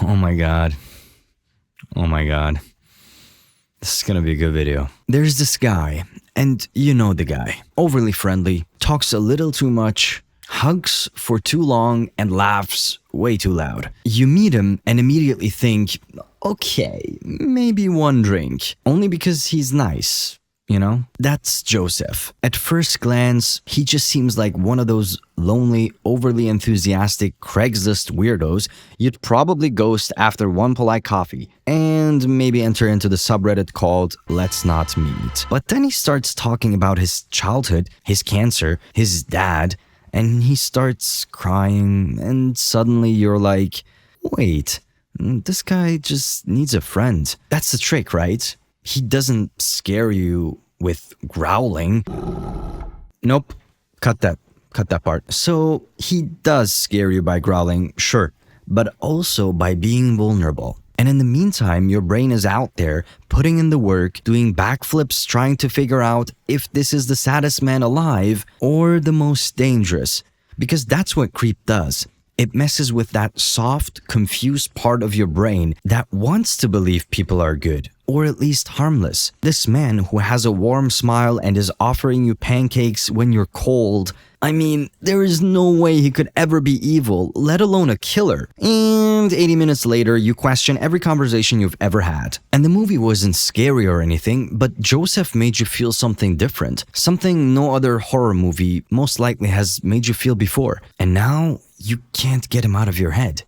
Oh my god. Oh my god. This is gonna be a good video. There's this guy, and you know the guy. Overly friendly, talks a little too much, hugs for too long, and laughs way too loud. You meet him and immediately think, okay, maybe one drink. Only because he's nice. You know, that's Joseph. At first glance, he just seems like one of those lonely, overly enthusiastic Craigslist weirdos you'd probably ghost after one polite coffee and maybe enter into the subreddit called Let's Not Meet. But then he starts talking about his childhood, his cancer, his dad, and he starts crying, and suddenly you're like, wait, this guy just needs a friend. That's the trick, right? He doesn't scare you with growling. Nope. Cut that part. So he does scare you by growling, sure, but also by being vulnerable. And in the meantime, your brain is out there putting in the work, doing backflips, trying to figure out if this is the saddest man alive or the most dangerous. Because that's what creep does. It messes with that soft, confused part of your brain that wants to believe people are good, or at least harmless. This man who has a warm smile and is offering you pancakes when you're cold, I mean, there is no way he could ever be evil, let alone a killer. And 80 minutes later, you question every conversation you've ever had. And the movie wasn't scary or anything, but Joseph made you feel something different. Something no other horror movie most likely has made you feel before. And now, you can't get him out of your head.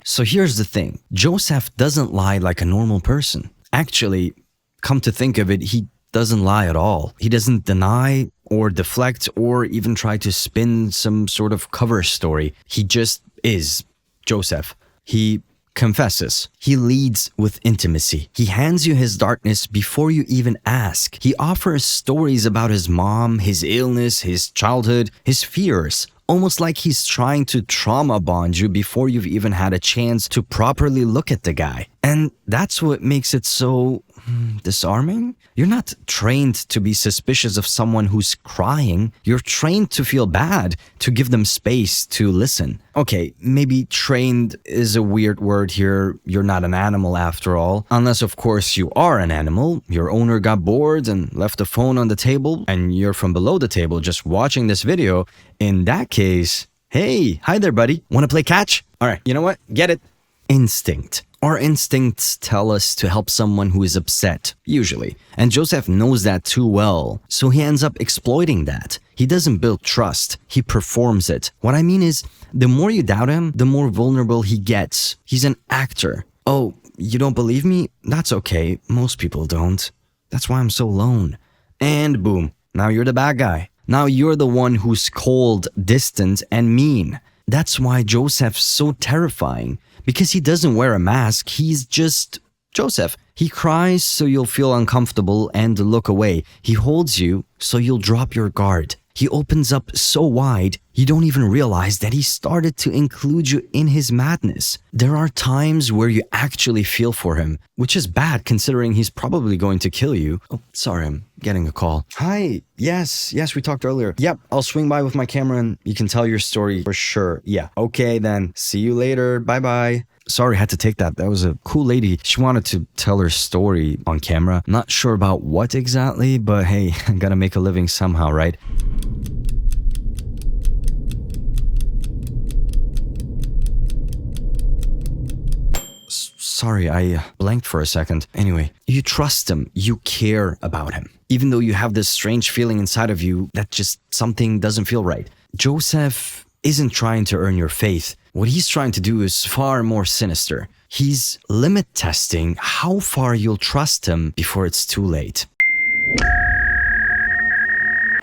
So here's the thing. Joseph doesn't lie like a normal person. Actually, come to think of it, he doesn't lie at all. He doesn't deny or deflect or even try to spin some sort of cover story. He just is Joseph. He confesses. He leads with intimacy. He hands you his darkness before you even ask. He offers stories about his mom, his illness, his childhood, his fears. Almost like he's trying to trauma bond you before you've even had a chance to properly look at the guy. And that's what makes it so disarming. You're not trained to be suspicious of someone who's crying. You're trained to feel bad, to give them space to listen. Okay, maybe trained is a weird word here. You're not an animal after all. Unless, of course, you are an animal. Your owner got bored and left the phone on the table, and you're from below the table just watching this video. In that case, hey, hi there, buddy. Want to play catch? All right, you know what? Get it. Instinct. Our instincts tell us to help someone who is upset, usually. And Joseph knows that too well, so he ends up exploiting that. He doesn't build trust, he performs it. What I mean is, the more you doubt him, the more vulnerable he gets. He's an actor. Oh, you don't believe me? That's okay, most people don't. That's why I'm so alone. And boom, now you're the bad guy. Now you're the one who's cold, distant, and mean. That's why Joseph's so terrifying. Because he doesn't wear a mask, he's just Joseph. He cries so you'll feel uncomfortable and look away. He holds you so you'll drop your guard. He opens up so wide, you don't even realize that he started to include you in his madness. There are times where you actually feel for him, which is bad considering he's probably going to kill you. Oh, sorry, I'm getting a call. Hi, yes, we talked earlier. Yep, I'll swing by with my camera and you can tell your story for sure. Yeah, okay then, see you later, bye-bye. Sorry, I had to take that. That was a cool lady. She wanted to tell her story on camera. Not sure about what exactly, but hey, I gotta make a living somehow, right? Sorry, I blanked for a second. Anyway, you trust him. You care about him. Even though you have this strange feeling inside of you that just something doesn't feel right. Joseph isn't trying to earn your faith. What he's trying to do is far more sinister. He's limit testing how far you'll trust him before it's too late.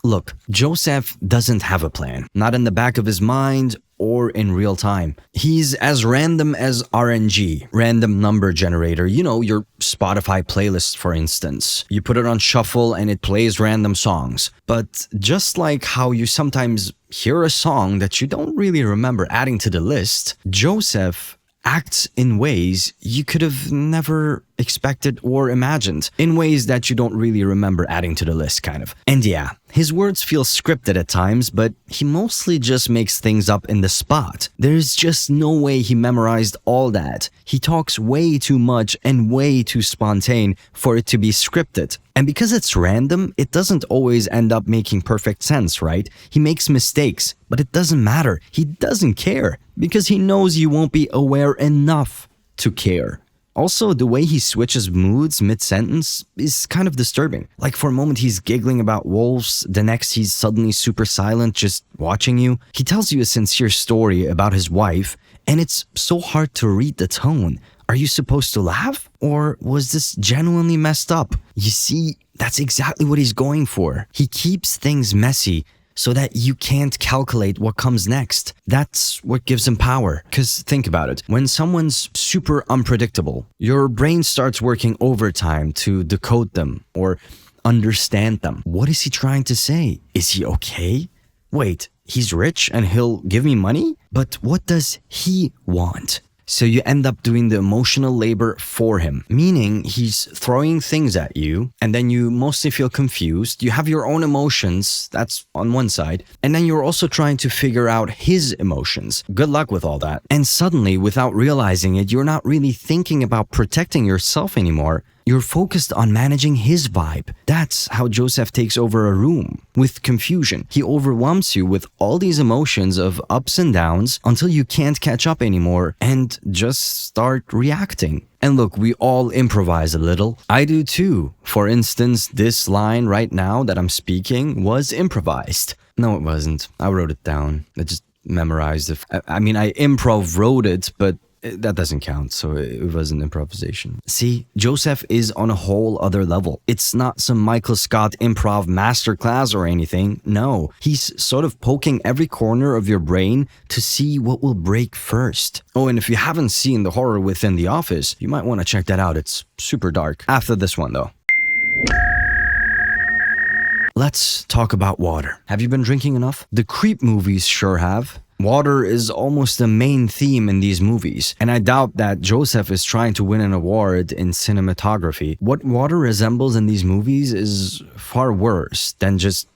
Look, Joseph doesn't have a plan. Not in the back of his mind or in real time. He's as random as RNG, random number generator. You know, your Spotify playlist, for instance. You put it on shuffle and it plays random songs. But just like how you sometimes hear a song that you don't really remember adding to the list, Joseph acts in ways you could have never expected, or imagined in ways that you don't really remember adding to the list, kind of. And yeah, his words feel scripted at times, but he mostly just makes things up in the spot. There's just no way he memorized all that. He talks way too much and way too spontaneous for it to be scripted. And because it's random, it doesn't always end up making perfect sense, right? He makes mistakes, but it doesn't matter. He doesn't care because he knows you won't be aware enough to care. Also, the way he switches moods mid-sentence is kind of disturbing. Like for a moment he's giggling about wolves, the next he's suddenly super silent just watching you. He tells you a sincere story about his wife, and it's so hard to read the tone. Are you supposed to laugh? Or was this genuinely messed up? You see, that's exactly what he's going for. He keeps things messy so that you can't calculate what comes next. That's what gives him power. Because think about it, when someone's super unpredictable, your brain starts working overtime to decode them or understand them. What is he trying to say? Is he okay? Wait, he's rich and he'll give me money? But what does he want? So you end up doing the emotional labor for him, meaning he's throwing things at you and then you mostly feel confused. You have your own emotions, that's on one side, and then you're also trying to figure out his emotions. Good luck with all that. And suddenly, without realizing it, you're not really thinking about protecting yourself anymore. You're focused on managing his vibe. That's how Joseph takes over a room, with confusion. He overwhelms you with all these emotions of ups and downs until you can't catch up anymore and just start reacting. And look, we all improvise a little. I do too. For instance, this line right now that I'm speaking was improvised. No, it wasn't. I wrote it down. I just memorized it. I mean, I improv wrote it, but that doesn't count, so it wasn't improvisation. See, Joseph is on a whole other level. It's not some Michael Scott improv masterclass or anything. No, he's sort of poking every corner of your brain to see what will break first. Oh, and if you haven't seen The Horror Within the Office, you might want to check that out. It's super dark. After this one, though. Let's talk about water. Have you been drinking enough? The Creep movies sure have. Water is almost the main theme in these movies, and I doubt that Joseph is trying to win an award in cinematography. What water resembles in these movies is far worse than just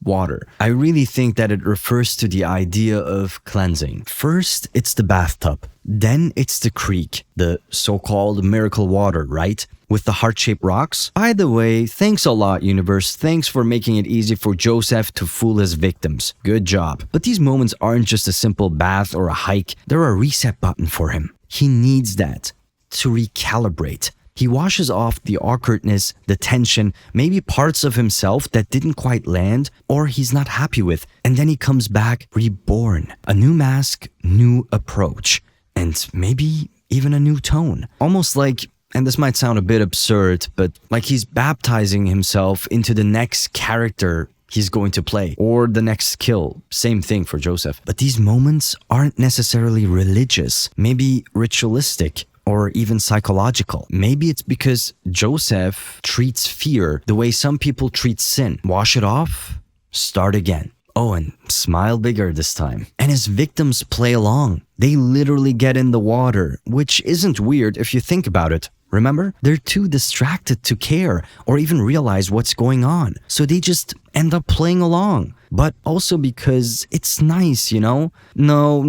water. I really think that it refers to the idea of cleansing. First, it's the bathtub. Then it's the creek, the so-called miracle water, right? With the heart-shaped rocks. By the way, thanks a lot, universe. Thanks for making it easy for Joseph to fool his victims. Good job. But these moments aren't just a simple bath or a hike. They're a reset button for him. He needs that to recalibrate. He washes off the awkwardness, the tension, maybe parts of himself that didn't quite land or he's not happy with. And then he comes back reborn. A new mask, new approach, and maybe even a new tone. Almost like, and this might sound a bit absurd, but like he's baptizing himself into the next character he's going to play, or the next kill. Same thing for Joseph. But these moments aren't necessarily religious, maybe ritualistic, or even psychological. Maybe it's because Joseph treats fear the way some people treat sin. Wash it off, start again. Oh, and smile bigger this time. And his victims play along. They literally get in the water, which isn't weird if you think about it. Remember? They're too distracted to care or even realize what's going on. So they just end up playing along. But also because it's nice, you know? No,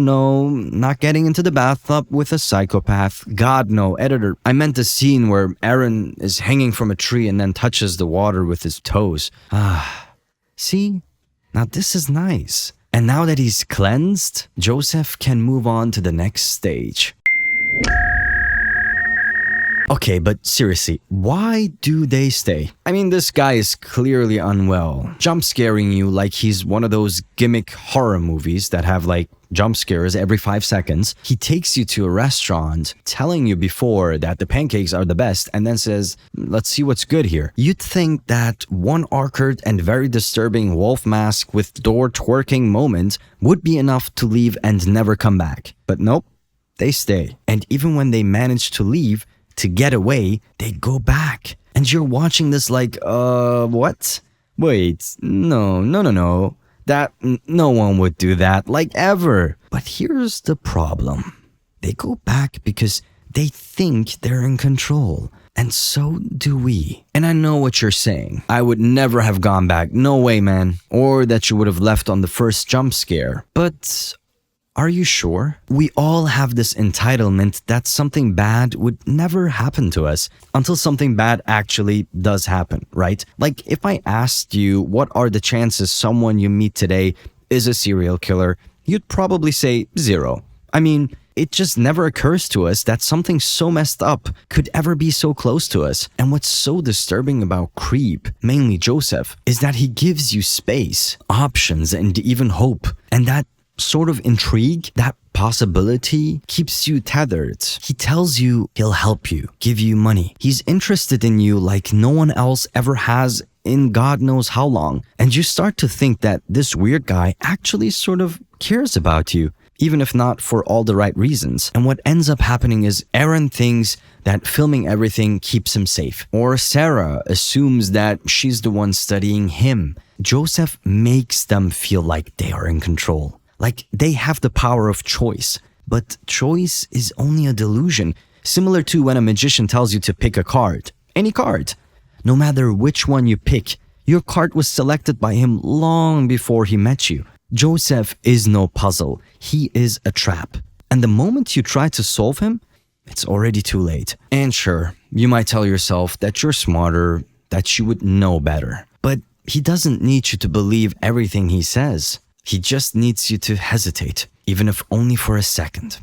not getting into the bathtub with a psychopath. God, no, editor. I meant the scene where Aaron is hanging from a tree and then touches the water with his toes. See? Now this is nice. And now that he's cleansed, Joseph can move on to the next stage. Okay, but seriously, why do they stay? I mean, this guy is clearly unwell, jump scaring you like he's one of those gimmick horror movies that have like jump scares every 5 seconds. He takes you to a restaurant, telling you before that the pancakes are the best, and then says, let's see what's good here. You'd think that one awkward and very disturbing wolf mask with door twerking moment would be enough to leave and never come back. But nope, they stay. And even when they manage to leave, to get away, they go back. And you're watching this like, what? Wait, no. That, no one would do that, like ever. But here's the problem. They go back because they think they're in control. And so do we. And I know what you're saying. I would never have gone back. No way, man. Or that you would have left on the first jump scare. But are you sure? We all have this entitlement that something bad would never happen to us until something bad actually does happen, right? Like if I asked you what are the chances someone you meet today is a serial killer, you'd probably say 0. I mean, it just never occurs to us that something so messed up could ever be so close to us. And what's so disturbing about Creep, mainly Joseph, is that he gives you space, options, and even hope. And that sort of intrigue, that possibility keeps you tethered. He tells you he'll help you, give you money. He's interested in you like no one else ever has in God knows how long. And you start to think that this weird guy actually sort of cares about you, even if not for all the right reasons. And what ends up happening is Aaron thinks that filming everything keeps him safe. Or Sarah assumes that she's the one studying him. Joseph makes them feel like they are in control, like they have the power of choice. But choice is only a delusion, similar to when a magician tells you to pick a card. Any card. No matter which one you pick, your card was selected by him long before he met you. Joseph is no puzzle. He is a trap. And the moment you try to solve him, it's already too late. And sure, you might tell yourself that you're smarter, that you would know better. But he doesn't need you to believe everything he says. He just needs you to hesitate, even if only for a second.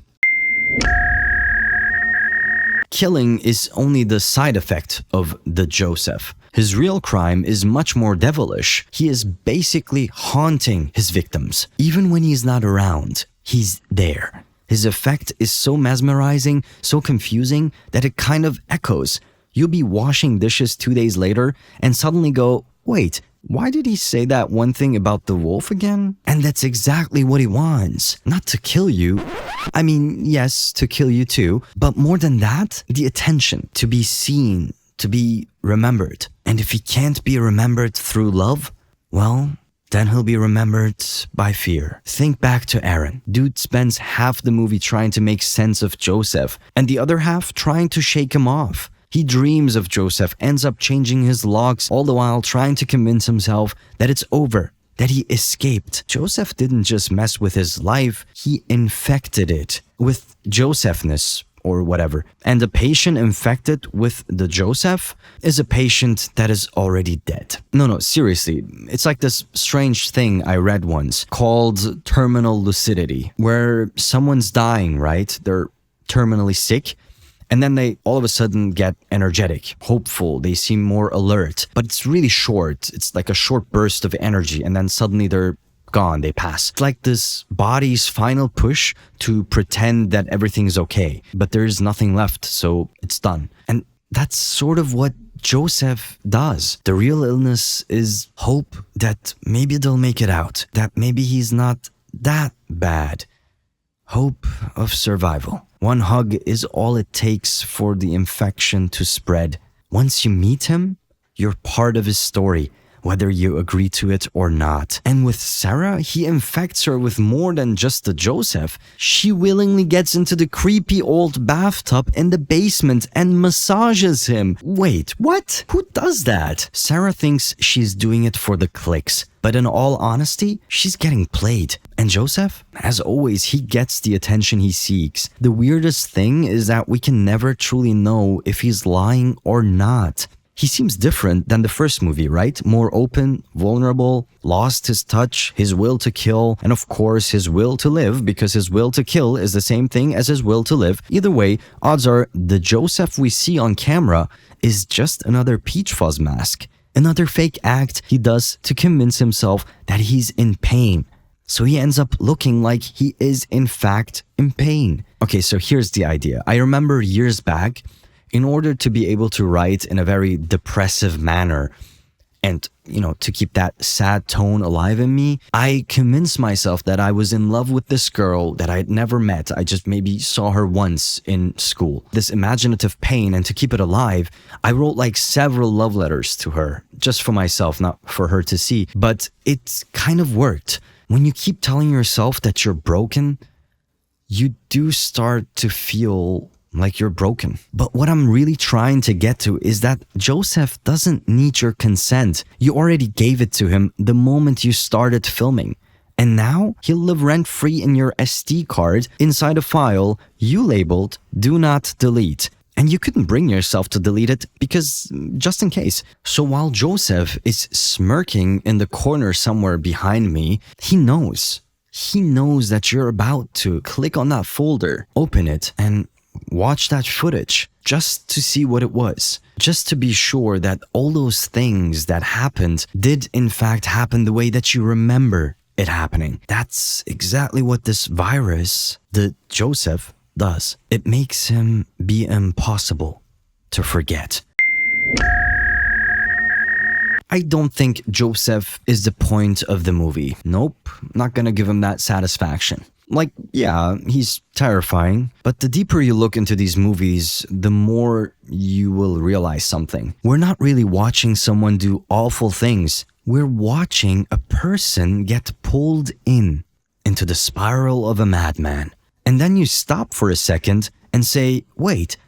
Killing is only the side effect of the Joseph. His real crime is much more devilish. He is basically haunting his victims. Even when he's not around, he's there. His effect is so mesmerizing, so confusing, that it kind of echoes. You'll be washing dishes 2 days later and suddenly go, wait, why did he say that one thing about the wolf again? And that's exactly what he wants. Not to kill you. I mean, yes, to kill you too. But more than that, the attention, to be seen, to be remembered. And if he can't be remembered through love, well, then he'll be remembered by fear. Think back to Aaron. Dude spends half the movie trying to make sense of Joseph, and the other half trying to shake him off. He dreams of Joseph, ends up changing his logs, all the while trying to convince himself that it's over, that he escaped. Joseph didn't just mess with his life, he infected it with Josephness or whatever. And a patient infected with the Joseph is a patient that is already dead. No, seriously. It's like this strange thing I read once called terminal lucidity, where someone's dying, right? They're terminally sick. And then they all of a sudden get energetic, hopeful, they seem more alert. But it's really short. It's like a short burst of energy and then suddenly they're gone, they pass. It's like this body's final push to pretend that everything's okay. But there's nothing left, so it's done. And that's sort of what Joseph does. The real illness is hope that maybe they'll make it out, that maybe he's not that bad. Hope of survival. One hug is all it takes for the infection to spread. Once you meet him, you're part of his story, whether you agree to it or not. And with Sarah, he infects her with more than just the Joseph. She willingly gets into the creepy old bathtub in the basement and massages him. Wait, what? Who does that? Sarah thinks she's doing it for the clicks. But in all honesty, she's getting played. And Joseph, as always, he gets the attention he seeks. The weirdest thing is that we can never truly know if he's lying or not. He seems different than the first movie, right? More open, vulnerable, lost his touch, his will to kill, and of course his will to live, because his will to kill is the same thing as his will to live. Either way, odds are the Joseph we see on camera is just another peach fuzz mask. Another fake act he does to convince himself that he's in pain. So he ends up looking like he is in fact in pain. Okay, so here's the idea. I remember years back, in order to be able to write in a very depressive manner and, to keep that sad tone alive in me, I convinced myself that I was in love with this girl that I'd never met. I just maybe saw her once in school. This imaginative pain, and to keep it alive, I wrote like several love letters to her, just for myself, not for her to see. But it kind of worked. When you keep telling yourself that you're broken, you do start to feel like you're broken. But what I'm really trying to get to is that Joseph doesn't need your consent. You already gave it to him the moment you started filming. And now he'll live rent-free in your SD card inside a file you labeled "Do Not Delete." And you couldn't bring yourself to delete it because just in case. So while Joseph is smirking in the corner somewhere behind me, he knows. He knows that you're about to click on that folder, open it, and watch that footage just to see what it was. Just to be sure that all those things that happened did in fact happen the way that you remember it happening. That's exactly what this virus, the Joseph, does. It makes him be impossible to forget. I don't think Joseph is the point of the movie. Nope, not gonna give him that satisfaction. Like, yeah, he's terrifying, but the deeper you look into these movies, the more you will realize something. We're not really watching someone do awful things. We're watching a person get pulled into the spiral of a madman. And then you stop for a second and say, wait,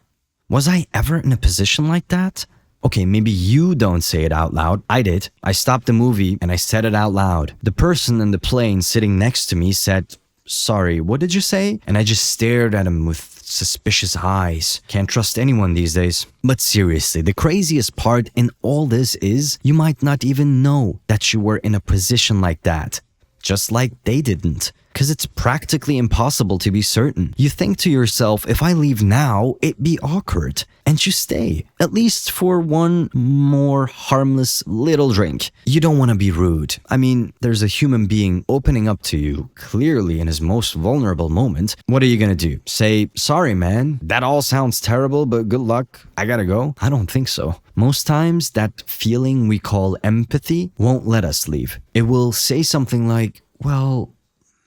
was I ever in a position like that? Okay, maybe you don't say it out loud. I did. I stopped the movie and I said it out loud. The person in the plane sitting next to me said, "Sorry, what did you say?" And I just stared at him with suspicious eyes. Can't trust anyone these days. But seriously, the craziest part in all this is you might not even know that you were in a position like that. Just like they didn't. Because it's practically impossible to be certain. You think to yourself, if I leave now, it'd be awkward. And you stay, at least for one more harmless little drink. You don't want to be rude. I mean, there's a human being opening up to you, clearly in his most vulnerable moment. What are you going to do? Say, "Sorry, man, that all sounds terrible, but good luck. I gotta go." I don't think so. Most times, that feeling we call empathy won't let us leave. It will say something like, well,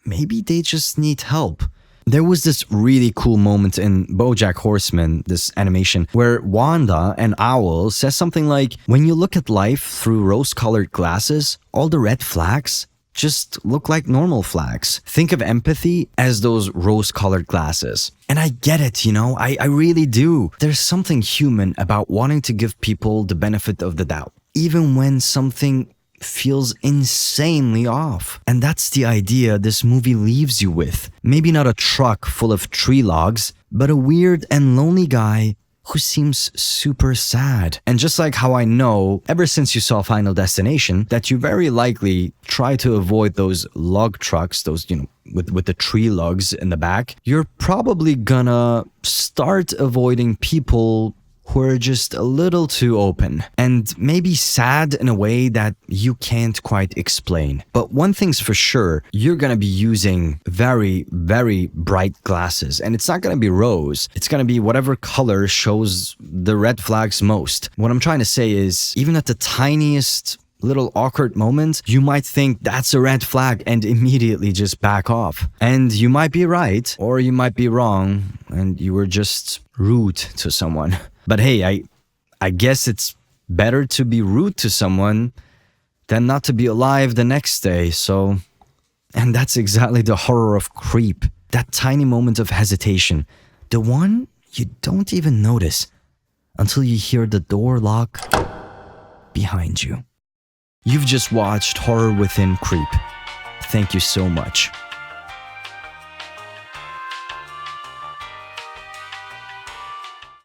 maybe they just need help. There was this really cool moment in BoJack Horseman, this animation, where Wanda, an owl, says something like, when you look at life through rose-colored glasses, all the red flags just look like normal flags. Think of empathy as those rose-colored glasses. And I get it, I really do. There's something human about wanting to give people the benefit of the doubt, even when something feels insanely off. And that's the idea this movie leaves you with. Maybe not a truck full of tree logs, but a weird and lonely guy who seems super sad. And just like how I know, ever since you saw Final Destination, that you very likely try to avoid those log trucks, those, with the tree logs in the back, you're probably gonna start avoiding people who are just a little too open and maybe sad in a way that you can't quite explain. But one thing's for sure, you're gonna be using very, very bright glasses, and it's not gonna be rose. It's gonna be whatever color shows the red flags most. What I'm trying to say is, even at the tiniest little awkward moment, you might think that's a red flag and immediately just back off. And you might be right, or you might be wrong, and you were just rude to someone. But hey, I guess it's better to be rude to someone than not to be alive the next day, so... And that's exactly the horror of Creep. That tiny moment of hesitation. The one you don't even notice until you hear the door lock behind you. You've just watched Horror Within Creep. Thank you so much.